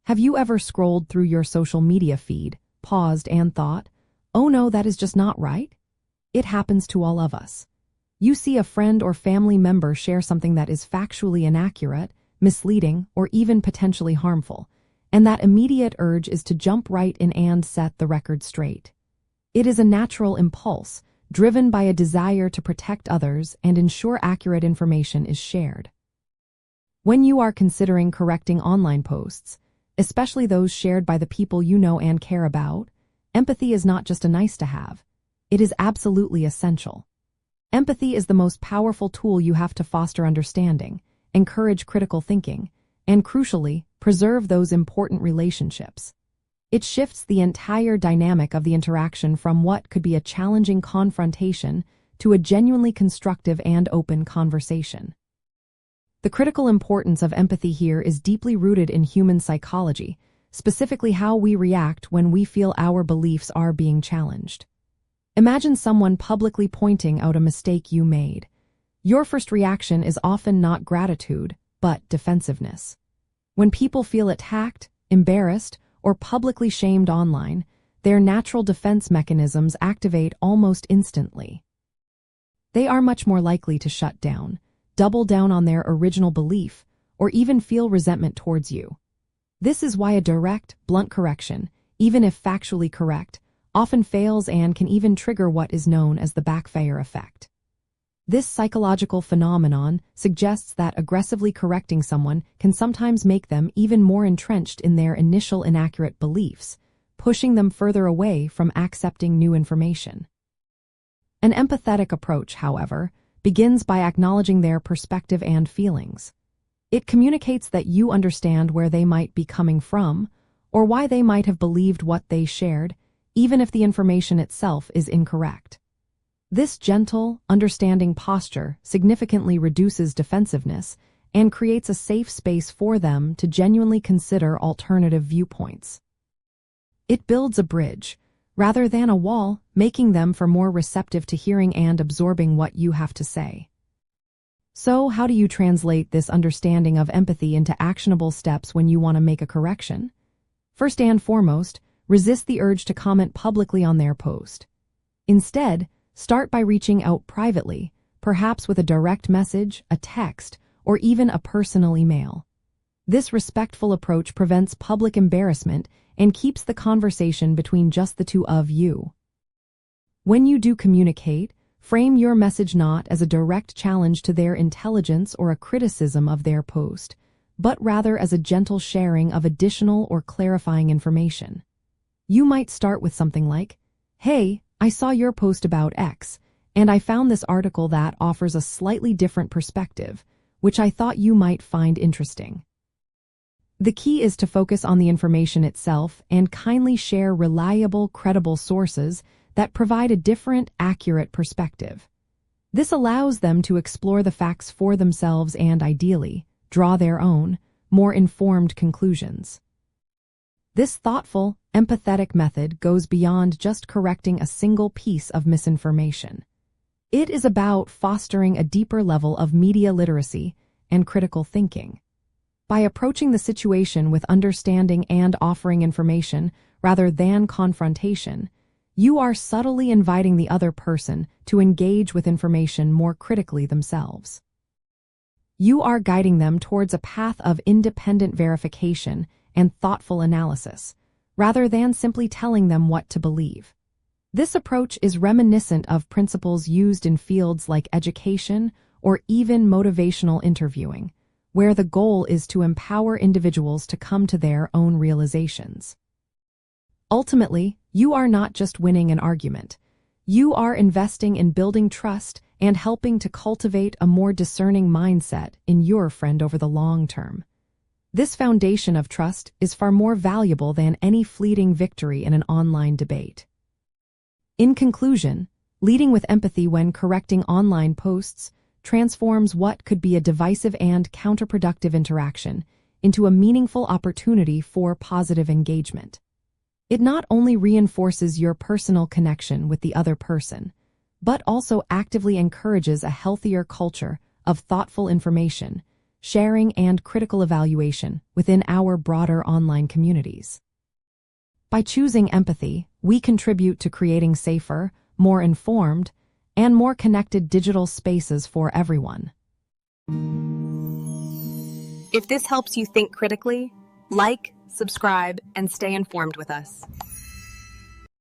Have you ever scrolled through your social media feed, paused and thought, "Oh no, that is just not right"? It happens to all of us. You see a friend or family member share something that is factually inaccurate, misleading, or even potentially harmful, and that immediate urge is to jump right in and set the record straight. It is a natural impulse, driven by a desire to protect others and ensure accurate information is shared. When you are considering correcting online posts, especially those shared by the people you know and care about, empathy is not just a nice-to-have. It is absolutely essential. Empathy is the most powerful tool you have to foster understanding, encourage critical thinking, and crucially, preserve those important relationships. It shifts the entire dynamic of the interaction from what could be a challenging confrontation to a genuinely constructive and open conversation. The critical importance of empathy here is deeply rooted in human psychology, specifically how we react when we feel our beliefs are being challenged. Imagine someone publicly pointing out a mistake you made. Your first reaction is often not gratitude, but defensiveness. When people feel attacked, embarrassed, or publicly shamed online, their natural defense mechanisms activate almost instantly. They are much more likely to shut down, double down on their original belief, or even feel resentment towards you. This is why a direct, blunt correction, even if factually correct, often fails and can even trigger what is known as the backfire effect. This psychological phenomenon suggests that aggressively correcting someone can sometimes make them even more entrenched in their initial inaccurate beliefs, pushing them further away from accepting new information. An empathetic approach, however, begins by acknowledging their perspective and feelings. It communicates that you understand where they might be coming from, or why they might have believed what they shared, even if the information itself is incorrect. This gentle, understanding posture significantly reduces defensiveness and creates a safe space for them to genuinely consider alternative viewpoints. It builds a bridge, rather than a wall, making them more receptive to hearing and absorbing what you have to say. So, how do you translate this understanding of empathy into actionable steps when you want to make a correction? First and foremost, resist the urge to comment publicly on their post. Instead, start by reaching out privately, perhaps with a direct message, a text, or even a personal email. This respectful approach prevents public embarrassment and keeps the conversation between just the two of you. When you do communicate, frame your message not as a direct challenge to their intelligence or a criticism of their post, but rather as a gentle sharing of additional or clarifying information. You might start with something like, "Hey, I saw your post about X, and I found this article that offers a slightly different perspective, which I thought you might find interesting." The key is to focus on the information itself and kindly share reliable, credible sources that provide a different, accurate perspective. This allows them to explore the facts for themselves and, ideally, draw their own, more informed conclusions. This thoughtful, empathetic method goes beyond just correcting a single piece of misinformation. It is about fostering a deeper level of media literacy and critical thinking. By approaching the situation with understanding and offering information rather than confrontation, you are subtly inviting the other person to engage with information more critically themselves. You are guiding them towards a path of independent verification and thoughtful analysis, rather than simply telling them what to believe. This approach is reminiscent of principles used in fields like education or even motivational interviewing, where the goal is to empower individuals to come to their own realizations. Ultimately, you are not just winning an argument. You are investing in building trust and helping to cultivate a more discerning mindset in your friend over the long term. This foundation of trust is far more valuable than any fleeting victory in an online debate. In conclusion, leading with empathy when correcting online posts transforms what could be a divisive and counterproductive interaction into a meaningful opportunity for positive engagement. It not only reinforces your personal connection with the other person, but also actively encourages a healthier culture of thoughtful information, sharing, and critical evaluation within our broader online communities. By choosing empathy, we contribute to creating safer, more informed, and more connected digital spaces for everyone. If this helps you think critically, like, subscribe, and stay informed with us.